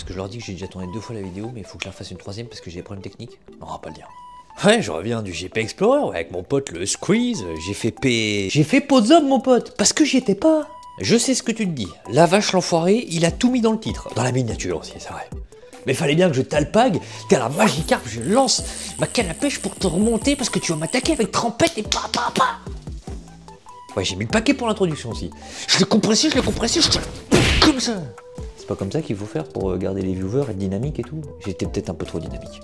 que je leur dis que j'ai déjà tourné 2 fois la vidéo, mais il faut que je la fasse une 3e parce que j'ai des problèmes techniques. On va pas le dire. Ouais, je reviens du GP Explorer avec mon pote le Squeeze. J'ai fait Podzom, mon pote, parce que j'y étais pas. Je sais ce que tu te dis. La vache l'enfoiré, il a tout mis dans le titre. Dans la miniature aussi, c'est vrai. Mais fallait bien que je t'alpague, t'es à la Magikarp, je lance ma canne à pêche pour te remonter parce que tu vas m'attaquer avec trempette et pa. Ouais, j'ai mis le paquet pour l'introduction aussi. Je l'ai compressé, je comme ça. C'est pas comme ça qu'il faut faire pour garder les viewers, être dynamique et tout. J'étais peut-être un peu trop dynamique.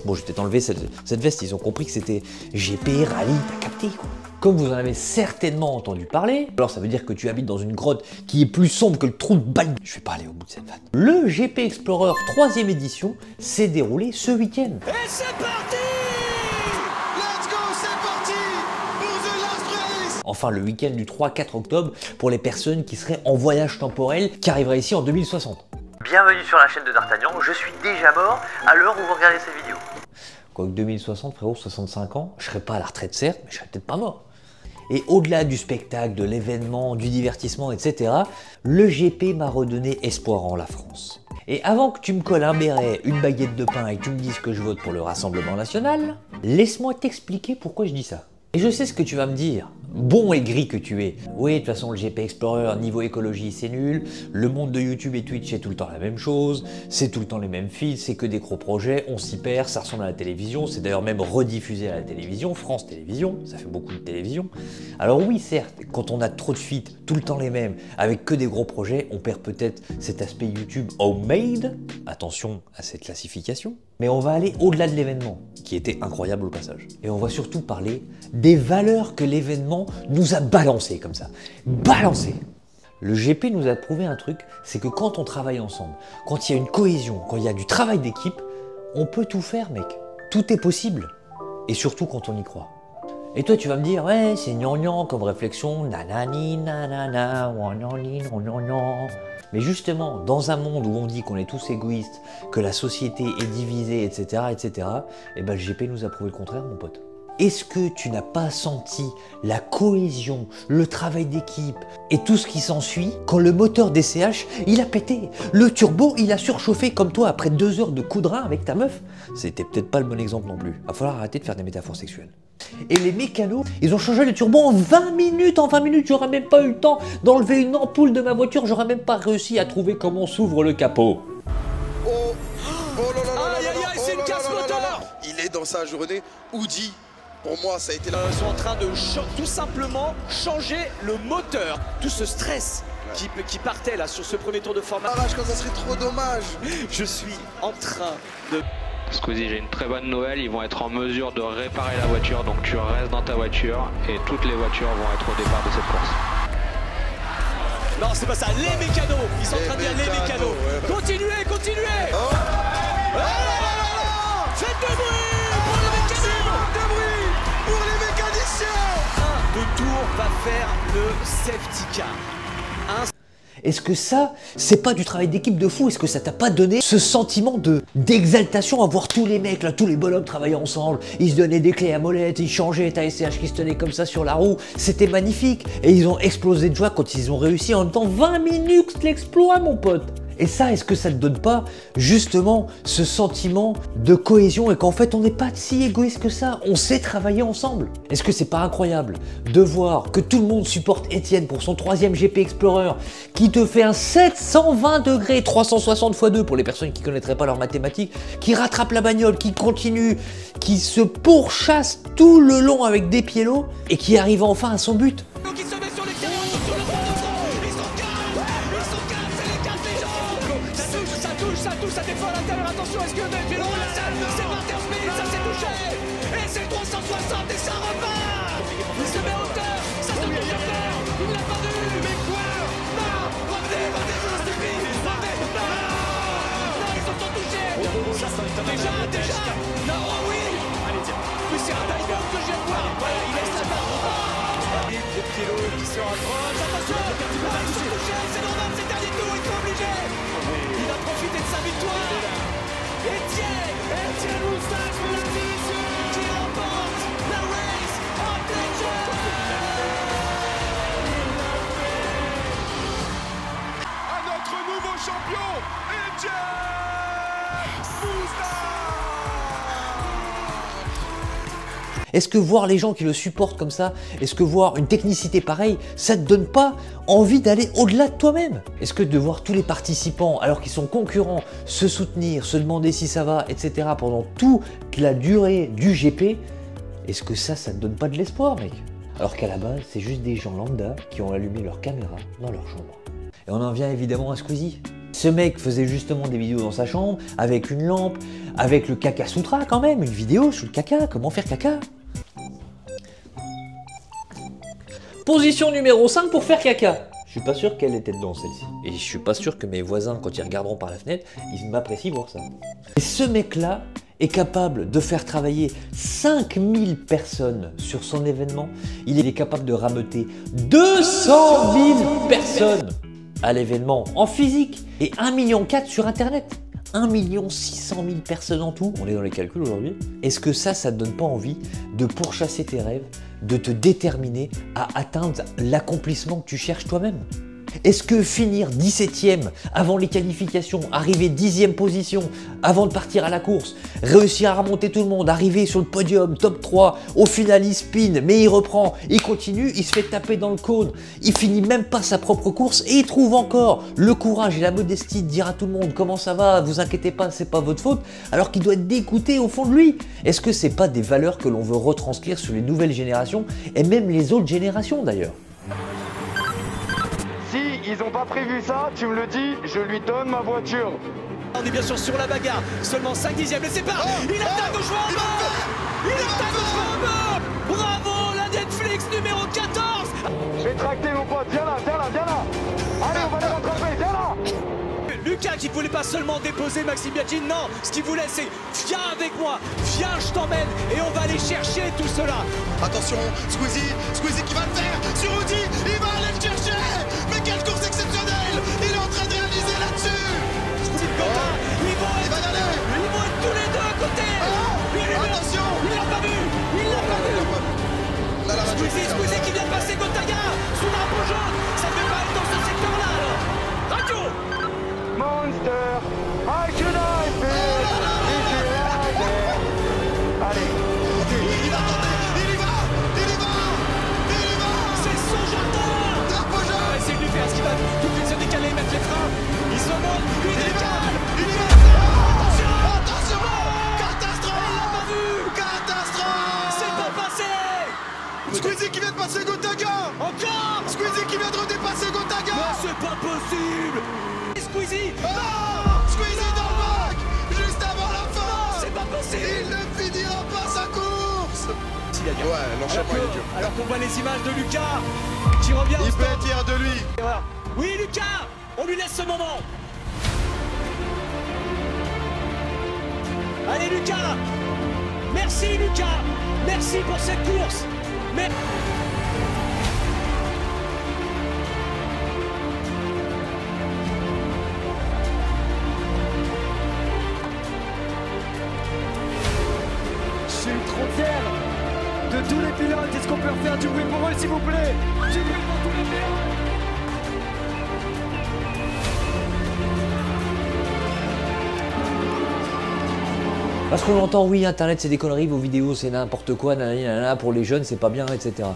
Bon, je vais peut-être enlever cette veste, ils ont compris que c'était GP, rallye, t'as capté quoi. Comme vous en avez certainement entendu parler, alors ça veut dire que tu habites dans une grotte qui est plus sombre que le trou de balle. Je vais pas aller au bout de cette vanne. Le GP Explorer 3e édition s'est déroulé ce week-end. Et c'est parti! Let's go, c'est parti! Pour The Last Race! Enfin, le week-end du 3-4 octobre pour les personnes qui seraient en voyage temporel, qui arriveraient ici en 2060. Bienvenue sur la chaîne de D'Artagnan, je suis déjà mort à l'heure où vous regardez cette vidéo. Quoique 2060, frérot, 65 ans, je serais pas à la retraite certes, mais je serais peut-être pas mort. Et au-delà du spectacle, de l'événement, du divertissement, etc., le GP m'a redonné espoir en la France. Et avant que tu me colles un béret, une baguette de pain et que tu me dises que je vote pour le Rassemblement National, laisse-moi t'expliquer pourquoi je dis ça. Et je sais ce que tu vas me dire, bon et gris que tu es. Oui, de toute façon, le GP Explorer, niveau écologie, c'est nul. Le monde de YouTube et Twitch, c'est tout le temps la même chose. C'est tout le temps les mêmes feeds, c'est que des gros projets, on s'y perd, ça ressemble à la télévision. C'est d'ailleurs même rediffusé à la télévision, France Télévisions, ça fait beaucoup de télévision. Alors oui, certes, quand on a trop de feeds, tout le temps les mêmes, avec que des gros projets, on perd peut-être cet aspect YouTube homemade. Attention à cette classification. Mais on va aller au-delà de l'événement, qui était incroyable au passage. Et on va surtout parler des valeurs que l'événement nous a balancées comme ça. Balancées! Le GP nous a prouvé un truc, c'est que quand on travaille ensemble, quand il y a une cohésion, quand il y a du travail d'équipe, on peut tout faire, mec. Tout est possible. Et surtout quand on y croit. Et toi, tu vas me dire, ouais, c'est gnangnan comme réflexion, nanani, nanana, wanani, nanana. Mais justement, dans un monde où on dit qu'on est tous égoïstes, que la société est divisée, etc., et ben le GP nous a prouvé le contraire, mon pote. Est-ce que tu n'as pas senti la cohésion, le travail d'équipe et tout ce qui s'ensuit quand le moteur DCH, il a pété? Le turbo, il a surchauffé comme toi après 2 heures de coup de rein avec ta meuf? C'était peut-être pas le bon exemple non plus. Va falloir arrêter de faire des métaphores sexuelles. Et les mécanos, ils ont changé le turbo en 20 minutes. En 20 minutes, j'aurais même pas eu le temps d'enlever une ampoule de ma voiture. J'aurais même pas réussi à trouver comment s'ouvre le capot. Oh là là là Aïe aïe aïe, c'est une casse moteur. Il est dans sa journée. Oudi, pour moi, ça a été la... Ils sont en train de tout simplement changer le moteur. Tout ce stress qui partait là sur ce premier tour de format. Arrache quand ça serait trop dommage. Je suis en train de... Squeezie, j'ai une très bonne nouvelle, ils vont être en mesure de réparer la voiture, donc tu restes dans ta voiture et toutes les voitures vont être au départ de cette course. Non, c'est pas ça, les mécanos. Ils sont en train de dire les mécanos. ouais. Continuez, continuez. Oh. Ah là là là là. Faites de bruit pour les mécanos. De bruit pour les mécaniciens. Le tour va faire le safety car. Est-ce que ça, c'est pas du travail d'équipe de fou? Est-ce que ça t'a pas donné ce sentiment d'exaltation à voir tous les mecs, là, tous les bonhommes travailler ensemble? Ils se donnaient des clés à molette, ils changeaient, ta SCH qui se tenait comme ça sur la roue. C'était magnifique. Et ils ont explosé de joie quand ils ont réussi en même temps 20 minutes l'exploit, mon pote. Et ça, est-ce que ça te donne pas justement ce sentiment de cohésion et qu'en fait on n'est pas si égoïste que ça, on sait travailler ensemble? Est-ce que c'est pas incroyable de voir que tout le monde supporte Étienne pour son 3e GP Explorer qui te fait un 720 degrés, 360 x 2 pour les personnes qui connaîtraient pas leurs mathématiques, qui rattrape la bagnole, qui continue, qui se pourchasse tout le long avec des piélos et qui arrive enfin à son but? Qui se met sur l'extérieur, ils sont sur le fond. Ils sont calmes, c'est les 4 pigeons. Ça touche, ça défend à l'intérieur. Attention, est-ce que des pilotes c'est parti en speed, ça s'est touché. Et c'est 360 et ça repart. Il se met en hauteur, ça se met en hauteur. Il l'a pas vu, mais quoi? Non, revenez, vous stupide. Revenez, non, ils sont tous touchés. Déjà, non, oh oui. Mais c'est un diver que je viens de voir. Voilà, il laisse la barre. Les pilotes qui se rapprochent. Attention, ils sont touchés, c'est normal, c'est dernier tour, il faut obliger. Il a profité de sa victoire. Étienne Moustache, mesdames et messieurs, qui remporte la Race of Legends. À notre nouveau champion et Est-ce que voir les gens qui le supportent comme ça, est-ce que voir une technicité pareille, ça te donne pas envie d'aller au-delà de toi-même? Est-ce que de voir tous les participants, alors qu'ils sont concurrents, se soutenir, se demander si ça va, etc. pendant toute la durée du GP, est-ce que ça te donne pas de l'espoir, mec? Alors qu'à la base, c'est juste des gens lambda qui ont allumé leur caméra dans leur chambre. Et on en vient évidemment à Squeezie. Ce mec faisait justement des vidéos dans sa chambre, avec une lampe, avec le caca sutra quand même, une vidéo sur le caca, comment faire caca. Position numéro 5 pour faire caca. Je suis pas sûr qu'elle était dedans celle-ci. Et je suis pas sûr que mes voisins, quand ils regarderont par la fenêtre, ils m'apprécient voir ça. Et ce mec-là est capable de faire travailler 5000 personnes sur son événement. Il est capable de rameuter 200 000 personnes à l'événement en physique et 1,4 million sur internet. 1 600 000 personnes en tout, on est dans les calculs aujourd'hui. Est-ce que ça te donne pas envie de pourchasser tes rêves, de te déterminer à atteindre l'accomplissement que tu cherches toi-même? Est-ce que finir 17e avant les qualifications, arriver 10e position avant de partir à la course, réussir à remonter tout le monde, arriver sur le podium, top 3, au final il spin, mais il reprend, il continue, il se fait taper dans le cône, il finit même pas sa propre course et il trouve encore le courage et la modestie de dire à tout le monde comment ça va, vous inquiétez pas, c'est pas votre faute, alors qu'il doit être dégoûté au fond de lui? Est-ce que c'est pas des valeurs que l'on veut retranscrire sur les nouvelles générations et même les autres générations d'ailleurs? Ils ont pas prévu ça, tu me le dis, je lui donne ma voiture. On est bien sûr sur la bagarre, seulement 5 dixièmes, le sépare, il attaque au choix en mort. Il attaque au choix en mort. Bravo, la Netflix numéro 14. Je vais tracter mon pote, viens là, viens là, viens là. Allez, on va les rattraper, viens là. Lucas qui voulait pas seulement déposer Maxime Biaggi, non, ce qu'il voulait c'est viens avec moi, viens je t'emmène et on va aller chercher tout cela. Attention, Squeezie qui va le faire sur Audi, il va aller le chercher. Mais quelle course exceptionnelle. Il est en train de réaliser là-dessus. Steve Gota, ils vont être tous les deux à côté. Attention. Il l'a pas vu. Squeezie qui vient de passer Gotaga sous drapeau jaune, ça ne fait pas être dans ce secteur-là alors. Radio Monster, I should I feel if you like it. Allez. Il va tenter, il y va. C'est son jardin. Drapeau jaune. On va essayer de lui faire ce qu'il va tout de suite se décaler et mettre les freins. Il se monte, il décale. Il y va. Attention. Catastrophe. C'est pas passé. Squeezie qui vient de passer Gotaga. Encore. Squeezie qui vient de redépasser Gotaga. Non, c'est pas possible. Squeezie. Squeezie dans le bac. Juste avant la fin. C'est pas possible. Il ne finira pas sa course. Ouais, l'enchaînement est dur. Alors qu'on voit les images de Lucas qui revient au Il peut stand. être fier de lui. Oui, Lucas, on lui laisse ce moment. Allez, Lucas. Merci, Lucas. Merci pour cette course. Mais... Je suis trop fier de tous les pilotes. Est-ce qu'on peut refaire du bruit pour eux, s'il vous plaît? Du bruit pour tous les pilotes. Parce qu'on entend, oui, Internet c'est des conneries, vos vidéos c'est n'importe quoi, nanana, pour les jeunes c'est pas bien, etc.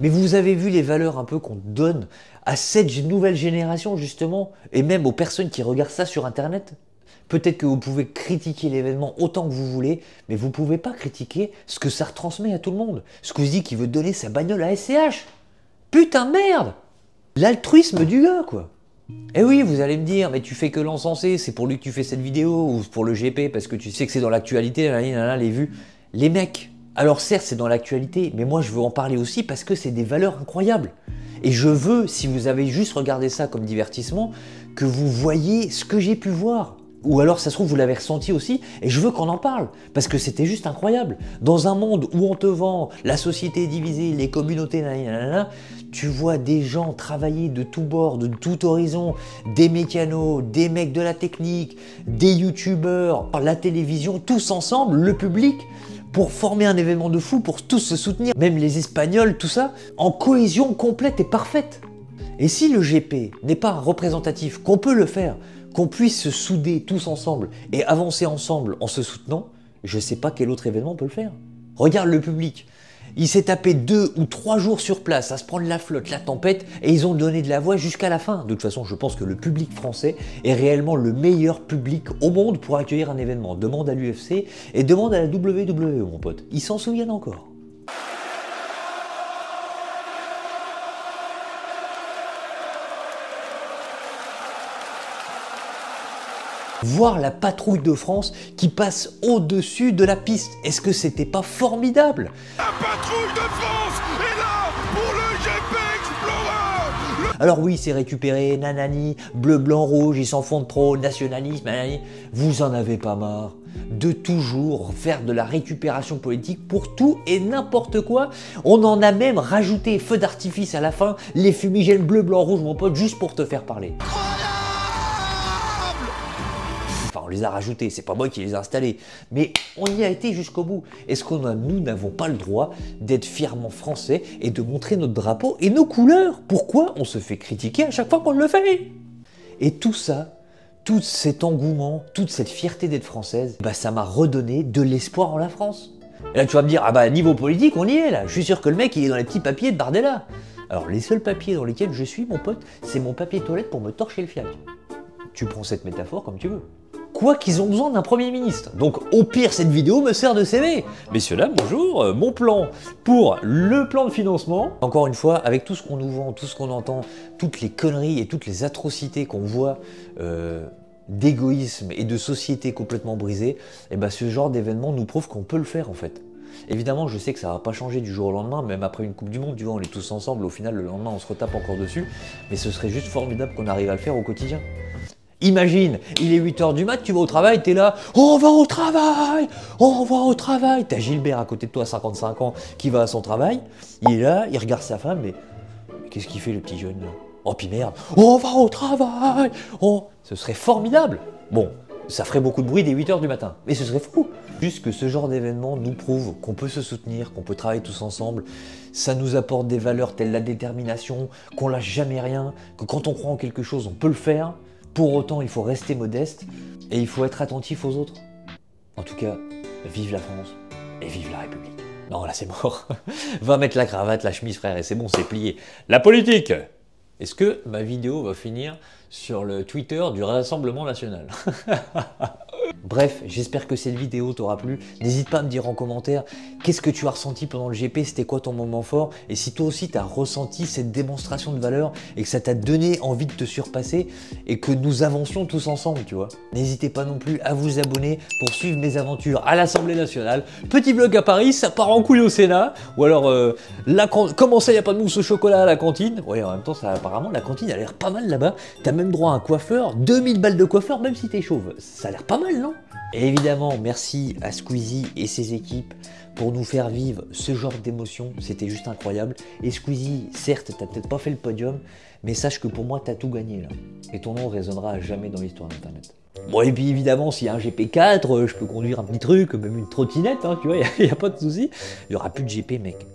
Mais vous avez vu les valeurs un peu qu'on donne à cette nouvelle génération justement, et même aux personnes qui regardent ça sur Internet. Peut-être que vous pouvez critiquer l'événement autant que vous voulez, mais vous pouvez pas critiquer ce que ça retransmet à tout le monde. Squeezie qui veut donner sa bagnole à SCH. Putain de merde! L'altruisme du gars, quoi. Eh oui, vous allez me dire, mais tu fais que l'encenser, c'est pour lui que tu fais cette vidéo, ou pour le GP, parce que tu sais que c'est dans l'actualité, les vues. Les mecs, alors certes c'est dans l'actualité, mais moi je veux en parler aussi parce que c'est des valeurs incroyables. Et je veux, si vous avez juste regardé ça comme divertissement, que vous voyez ce que j'ai pu voir. Ou alors ça se trouve vous l'avez ressenti aussi, et je veux qu'on en parle, parce que c'était juste incroyable. Dans un monde où on te vend, la société est divisée, les communautés, tu vois des gens travailler de tous bords, de tout horizon, des mécanos, des mecs de la technique, des youtubeurs, la télévision, tous ensemble, le public, pour former un événement de fou, pour tous se soutenir, même les Espagnols, tout ça, en cohésion complète et parfaite. Et si le GP n'est pas représentatif, qu'on peut le faire, qu'on puisse se souder tous ensemble et avancer ensemble en se soutenant, je sais pas quel autre événement peut le faire. Regarde le public. Il s'est tapé 2 ou 3 jours sur place à se prendre la flotte, la tempête, et ils ont donné de la voix jusqu'à la fin. De toute façon, je pense que le public français est réellement le meilleur public au monde pour accueillir un événement. Demande à l'UFC et demande à la WWE, mon pote. Ils s'en souviennent encore. Voir la patrouille de France qui passe au-dessus de la piste. Est-ce que c'était pas formidable? La patrouille de France est là pour le GP Explorer. Alors oui, c'est récupéré, nanani, bleu, blanc, rouge, ils s'en font de trop, nationalisme, nanani. Vous en avez pas marre de toujours faire de la récupération politique pour tout et n'importe quoi? On en a même rajouté feu d'artifice à la fin, les fumigènes bleu, blanc, rouge, mon pote, juste pour te faire parler. On les a rajoutés, c'est pas moi qui les ai installés, mais on y a été jusqu'au bout. Est-ce que nous n'avons pas le droit d'être fièrement français et de montrer notre drapeau et nos couleurs? Pourquoi on se fait critiquer à chaque fois qu'on le fait? Et tout ça, tout cet engouement, toute cette fierté d'être française, bah ça m'a redonné de l'espoir en la France. Et là tu vas me dire, ah bah niveau politique on y est là, je suis sûr que le mec il est dans les petits papiers de Bardella. Alors les seuls papiers dans lesquels je suis mon pote, c'est mon papier toilette pour me torcher le fiac. Tu prends cette métaphore comme tu veux. Quoi qu'ils ont besoin d'un Premier ministre. Donc au pire, cette vidéo me sert de CV. Messieurs, dames, bonjour. Mon plan pour le plan de financement. Encore une fois, avec tout ce qu'on nous vend, tout ce qu'on entend, toutes les conneries et toutes les atrocités qu'on voit d'égoïsme et de société complètement brisée, et ben ce genre d'événement nous prouve qu'on peut le faire en fait. Évidemment, je sais que ça va pas changer du jour au lendemain, même après une Coupe du Monde, tu vois, on est tous ensemble, au final, le lendemain, on se retape encore dessus, mais ce serait juste formidable qu'on arrive à le faire au quotidien. Imagine, il est 8 h du mat, tu vas au travail, t'es là, on va au travail, on va au travail. T'as Gilbert à côté de toi à 55 ans qui va à son travail, il est là, il regarde sa femme, mais qu'est-ce qu'il fait le petit jeune là? Oh puis merde, on va au travail, ce serait formidable. Bon, ça ferait beaucoup de bruit dès 8 h du matin, mais ce serait fou. Juste que ce genre d'événement nous prouve qu'on peut se soutenir, qu'on peut travailler tous ensemble, ça nous apporte des valeurs telles la détermination, qu'on lâche jamais rien, que quand on croit en quelque chose, on peut le faire. Pour autant, il faut rester modeste et il faut être attentif aux autres. En tout cas, vive la France et vive la République. Non, là c'est mort. Va mettre la cravate, la chemise, frère, et c'est bon, c'est plié. La politique! Est-ce que ma vidéo va finir sur le Twitter du Rassemblement National? Bref, j'espère que cette vidéo t'aura plu. N'hésite pas à me dire en commentaire qu'est-ce que tu as ressenti pendant le GP, c'était quoi ton moment fort, et si toi aussi tu as ressenti cette démonstration de valeur et que ça t'a donné envie de te surpasser et que nous avancions tous ensemble, tu vois. N'hésitez pas non plus à vous abonner pour suivre mes aventures à l'Assemblée nationale. Petit vlog à Paris, ça part en couille au Sénat, ou alors comment ça, il n'y a pas de mousse au chocolat à la cantine? Ouais, en même temps, ça, apparemment, la cantine a l'air pas mal là-bas. T'as même droit à un coiffeur, 2000 balles de coiffeur, même si t'es chauve. Ça a l'air pas mal, non? Et évidemment, merci à Squeezie et ses équipes pour nous faire vivre ce genre d'émotion. C'était juste incroyable. Et Squeezie, certes, t'as peut-être pas fait le podium, mais sache que pour moi, t'as tout gagné là. Et ton nom résonnera à jamais dans l'histoire d'Internet. Bon, et puis évidemment, s'il y a un GP4, je peux conduire un petit truc, même une trottinette, hein, tu vois, il n'y a pas de souci. Il n'y aura plus de GP, mec.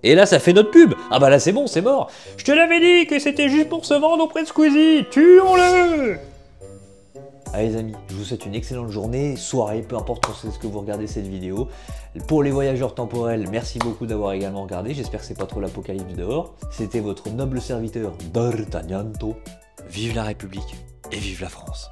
Et là, ça fait notre pub. Ah bah là, c'est bon, c'est mort. Je te l'avais dit que c'était juste pour se vendre auprès de Squeezie. Tuons-le! Allez les amis, je vous souhaite une excellente journée, soirée, peu importe quand c'est ce que vous regardez cette vidéo. Pour les voyageurs temporels, merci beaucoup d'avoir également regardé, j'espère que c'est pas trop l'apocalypse dehors. C'était votre noble serviteur D'Artagnanto. Vive la République et vive la France.